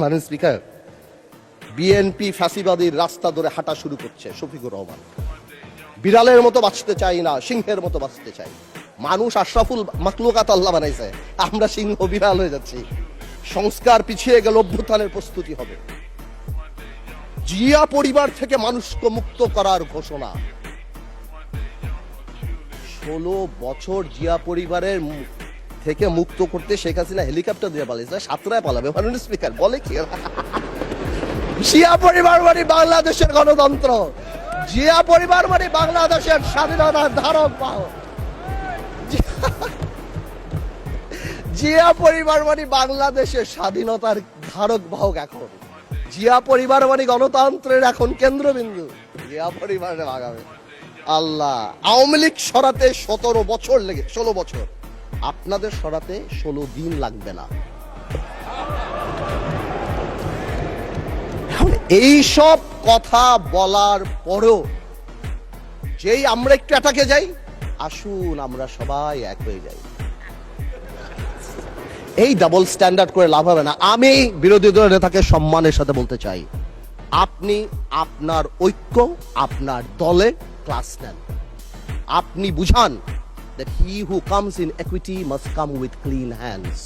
মাননীয় speaker, BNP ফ্যাসিবাদীর রাস্তা ধরে হাঁটা শুরু করছে। শফিকুর রহমান, বিড়ালের মতো বাঁচতে চাই না, সিংহের মতো বাঁচতে চাই। মানুষ আশরাফুল মাখলুকাত আল্লাহ বানাইছে, আমরা সিংহ বিড়াল হয়ে যাচ্ছি। সংস্কার পিছিয়ে গেল, অভ্যুত্থানের প্রস্তুতি হবে। জিয়া পরিবার থেকে মানুষকে মুক্ত করার ঘোষণা। 16 বছর জিয়া পরিবারের থেকে মুক্ত করতে শেখ হাসিনা হেলিকপ্টার দিয়ে পালিয়েছে, সাতরায় পালাবে। মাননীয় স্পিকার বলে কি, জিয়া পরিবার মানে বাংলাদেশের গণতন্ত্র, জিয়া পরিবার মানে বাংলাদেশের স্বাধীনতার ধারক বাহক, জিয়া পরিবার মানে বাংলাদেশের স্বাধীনতার ধারক বাহক। এখন জিয়া পরিবার মানে গণতন্ত্রের এখন কেন্দ্রবিন্দু। জিয়া পরিবারে ভাগাবে আল্লাহ। আওয়ামী লীগ সরাতে 16 বছর লেগে, 16 বছর, আপনাদের সরাতে 16 দিন লাগবে না। এই সব কথা বলার পরেও যেই আমরা একটু অ্যাটাকে যাই, আসুন আমরা সবাই এক হয়ে যাই। এই ডাবল স্ট্যান্ডার্ড করে লাভ হবে না। আমি বিরোধী দলের নেতাকে সম্মানের সাথে বলতে চাই, আপনি আপনার ঐক্য, আপনার দলে ক্লাস নেন। আপনি বুঝান that he who comes in equity must come with clean hands.